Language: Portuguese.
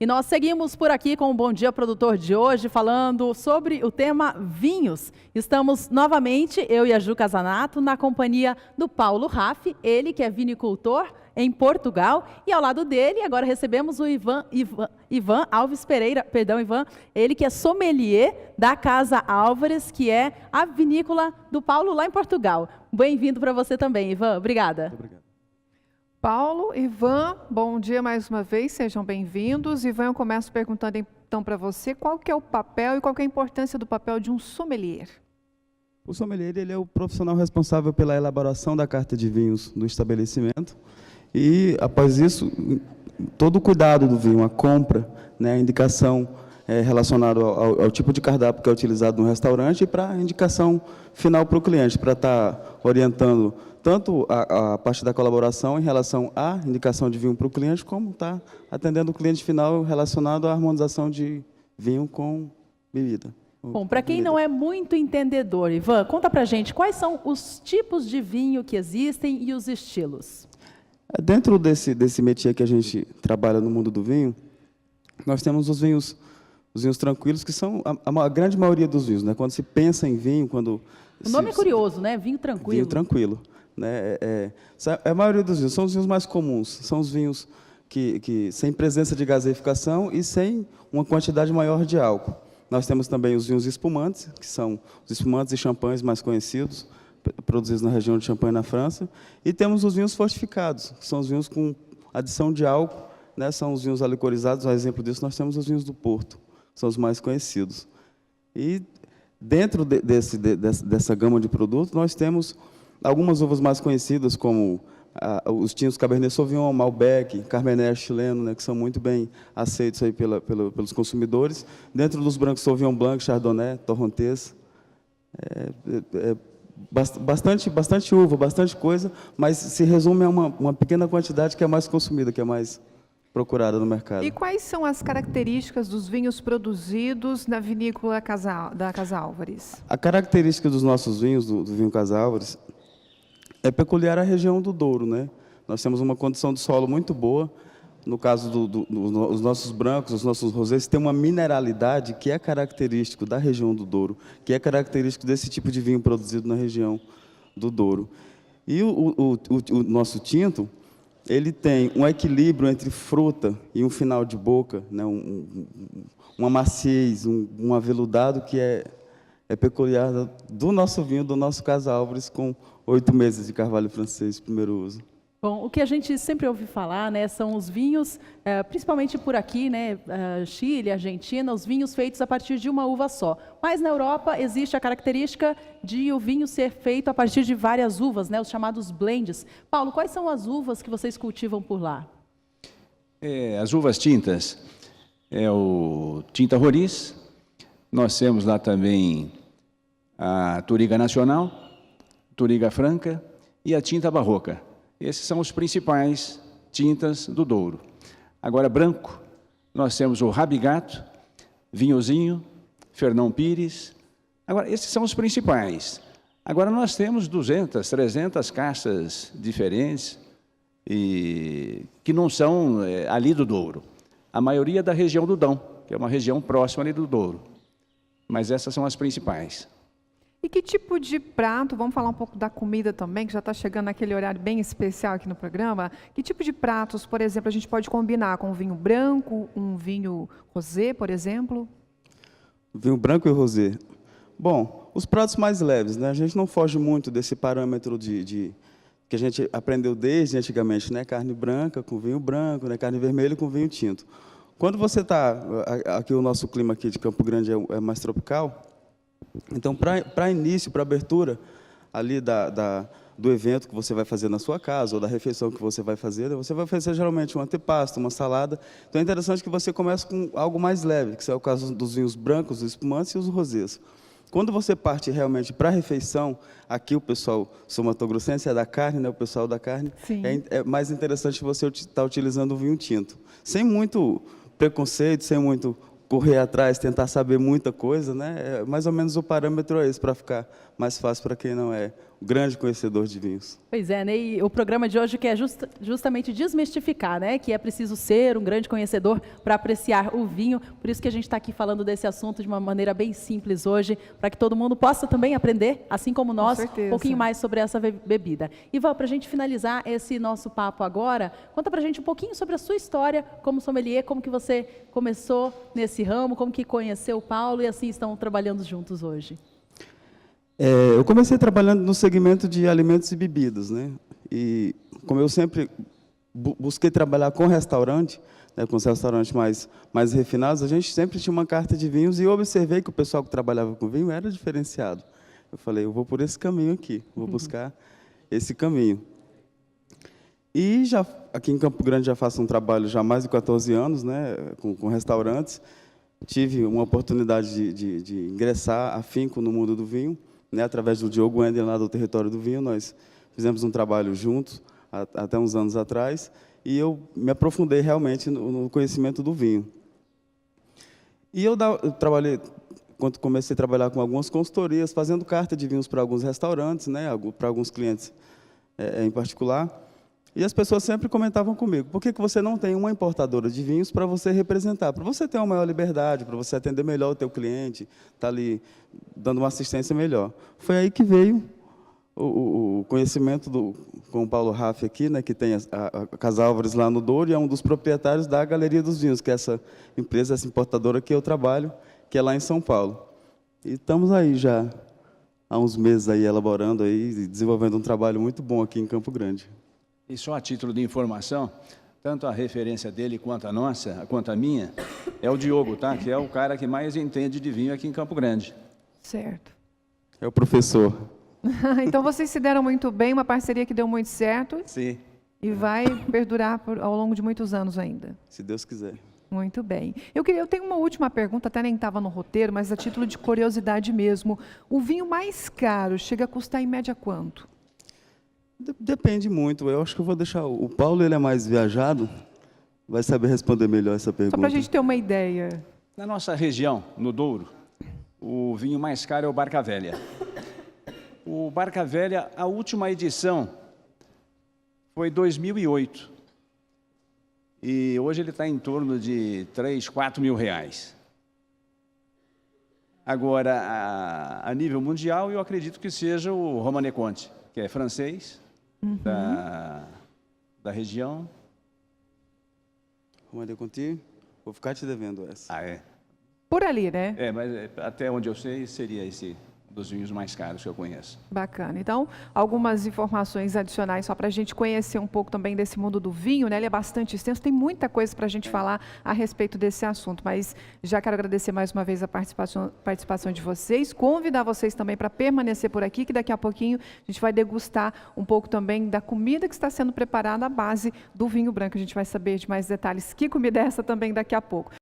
E nós seguimos por aqui com o Bom Dia Produtor de hoje, falando sobre o tema vinhos. Estamos novamente, eu e a Ju Casanato, na companhia do Paulo Raffi, ele que é vinicultor em Portugal, e ao lado dele agora recebemos o Ivan Alves Pereira, Ivan, ele que é sommelier da Casa Álvares, que é a vinícola do Paulo lá em Portugal. Bem-vindo para você também, Ivan. Obrigada. Muito obrigado. Paulo, Ivan, bom dia mais uma vez, sejam bem-vindos. Ivan, eu começo perguntando então para você qual que é o papel e qual que é a importância do papel de um sommelier. O sommelier ele é o profissional responsável pela elaboração da carta de vinhos do estabelecimento e, após isso, todo o cuidado do vinho, a compra, né, a indicação relacionada ao tipo de cardápio que é utilizado no restaurante e para a indicação final para o cliente, para estar orientando tanto a parte da colaboração em relação à indicação de vinho para o cliente, como está atendendo o cliente final relacionado à harmonização de vinho com bebida. Bom, para quem não é muito entendedor, Ivan, conta para a gente quais são os tipos de vinho que existem e os estilos. Dentro desse métier que a gente trabalha no mundo do vinho, nós temos os vinhos tranquilos, que são a grande maioria dos vinhos, né? Quando se pensa em vinho, quando... O nome é curioso, né? Vinho tranquilo. Vinho tranquilo. Né? A maioria dos vinhos são os vinhos mais comuns, são os vinhos que sem presença de gaseificação e sem uma quantidade maior de álcool. Nós temos também os vinhos espumantes, que são os espumantes e champanhes mais conhecidos, produzidos na região de Champagne, na França, e temos os vinhos fortificados, que são os vinhos com adição de álcool, né? São os vinhos alicorizados. Um exemplo disso, nós temos os vinhos do Porto, que são os mais conhecidos. E dentro dessa gama de produtos, nós temos algumas uvas mais conhecidas, como os tintos Cabernet Sauvignon, Malbec, Carmener chileno, né, que são muito bem aceitos aí pelos consumidores. Dentro dos brancos, Sauvignon Blanc, Chardonnay, Torrontés. Bastante uva, bastante coisa, mas se resume a uma pequena quantidade que é mais consumida, que é mais procurada no mercado. E quais são as características dos vinhos produzidos na vinícola da Casa Álvares? A característica dos nossos vinhos, do vinho Casa Álvares, é peculiar à região do Douro, né? Nós temos uma condição de solo muito boa. No caso dos nossos brancos, os nossos rosés, tem uma mineralidade que é característico da região do Douro, que é característico desse tipo de vinho produzido na região do Douro. E o nosso tinto, ele tem um equilíbrio entre fruta e um final de boca, né? Uma maciez, um aveludado que é peculiar do nosso vinho, do nosso Casa Álvares, com 8 meses de carvalho francês, primeiro uso. Bom, o que a gente sempre ouve falar, né, são os vinhos, principalmente por aqui, né, Chile, Argentina, os vinhos feitos a partir de uma uva só. Mas na Europa existe a característica de o vinho ser feito a partir de várias uvas, né, os chamados blends. Paulo, quais são as uvas que vocês cultivam por lá? As uvas tintas, o Tinta Roriz, nós temos lá também a Touriga Nacional, Touriga Franca e a Tinta Barroca. Esses são os principais tintas do Douro. Agora, branco, nós temos o Rabigato, Vinhozinho, Fernão Pires. Agora, esses são os principais. Agora, nós temos 200, 300 castas diferentes e que não são ali do Douro. A maioria é da região do Dão, que é uma região próxima ali do Douro. Mas essas são as principais. E que tipo de prato, vamos falar um pouco da comida também, que já está chegando naquele horário bem especial aqui no programa. Que tipo de pratos, por exemplo, a gente pode combinar com um vinho branco, um vinho rosé, por exemplo? Vinho branco e rosé. Bom, os pratos mais leves, né? A gente não foge muito desse parâmetro que a gente aprendeu desde antigamente, né? Carne branca com vinho branco, né? Carne vermelha com vinho tinto. Quando você está... Aqui o nosso clima aqui de Campo Grande é mais tropical. Então, para início, para abertura ali do evento que você vai fazer na sua casa, ou da refeição que você vai fazer geralmente um antepasto, uma salada. Então, é interessante que você comece com algo mais leve, que é o caso dos vinhos brancos, os espumantes e os rosés. Quando você parte realmente para a refeição, aqui o pessoal sul-mato-grossense é da carne, né? O pessoal da carne, é mais interessante você estar utilizando o vinho tinto. Sem muito preconceito, sem muito correr atrás, tentar saber muita coisa, né? Mais ou menos o parâmetro é esse, para ficar mais fácil para quem não é um grande conhecedor de vinhos. Pois é, né? E o programa de hoje quer justamente desmistificar, né? Que é preciso ser um grande conhecedor para apreciar o vinho. Por isso que a gente está aqui falando desse assunto de uma maneira bem simples hoje, para que todo mundo possa também aprender, assim como nós, um pouquinho mais sobre essa bebida. Ivan, para a gente finalizar esse nosso papo agora, conta para a gente um pouquinho sobre a sua história como sommelier, como que você começou nesse ramo, como que conheceu o Paulo e assim estão trabalhando juntos hoje. Eu comecei trabalhando no segmento de alimentos e bebidas, né? E como eu sempre busquei trabalhar com restaurante, né, com os restaurantes mais refinados, a gente sempre tinha uma carta de vinhos e eu observei que o pessoal que trabalhava com vinho era diferenciado. Eu falei, eu vou por esse caminho aqui, vou buscar esse caminho. E já aqui em Campo Grande já faço um trabalho já há mais de 14 anos, né, com restaurantes. Tive uma oportunidade de ingressar afinco no mundo do vinho, né, através do Diogo Wender, lá do Território do Vinho. Nós fizemos um trabalho juntos, até uns anos atrás, e eu me aprofundei realmente no conhecimento do vinho. E eu trabalhei, quando comecei a trabalhar com algumas consultorias, fazendo carta de vinhos para alguns restaurantes, né, para alguns clientes em particular. E as pessoas sempre comentavam comigo, por que você não tem uma importadora de vinhos para você representar? Para você ter uma maior liberdade, para você atender melhor o teu cliente, estar ali dando uma assistência melhor. Foi aí que veio o conhecimento com o Paulo Raff aqui, né, que tem a Casa Álvares lá no Douro, e é um dos proprietários da Galeria dos Vinhos, que é essa empresa, essa importadora que eu trabalho, que é lá em São Paulo. E estamos aí já há uns meses aí elaborando aí, desenvolvendo um trabalho muito bom aqui em Campo Grande. E só a título de informação, tanto a referência dele quanto a nossa, quanto a minha, é o Diogo, tá? Que é o cara que mais entende de vinho aqui em Campo Grande. Certo. É o professor. Então vocês se deram muito bem, uma parceria que deu muito certo. Sim. E vai perdurar ao longo de muitos anos ainda. Se Deus quiser. Muito bem. Eu tenho uma última pergunta, até nem estava no roteiro, mas a título de curiosidade mesmo. O vinho mais caro chega a custar em média quanto? Depende muito. Eu acho que eu vou deixar... O Paulo, ele é mais viajado, vai saber responder melhor essa pergunta. Só para a gente ter uma ideia. Na nossa região, no Douro, o vinho mais caro é o Barca Velha. O Barca Velha, a última edição foi 2008. E hoje ele está em torno de 3, 4 mil reais. Agora, a nível mundial, eu acredito que seja o Romanée Conti, que é francês, da região. Romanée Conti, vou ficar te devendo essa. Ah, é? Por ali, né? Mas até onde eu sei, seria esse dos vinhos mais caros que eu conheço. Bacana. Então, algumas informações adicionais só para a gente conhecer um pouco também desse mundo do vinho, né? Ele é bastante extenso, tem muita coisa para a gente falar a respeito desse assunto, mas já quero agradecer mais uma vez a participação de vocês, convidar vocês também para permanecer por aqui, que daqui a pouquinho a gente vai degustar um pouco também da comida que está sendo preparada à base do vinho branco. A gente vai saber de mais detalhes que comida é essa também daqui a pouco.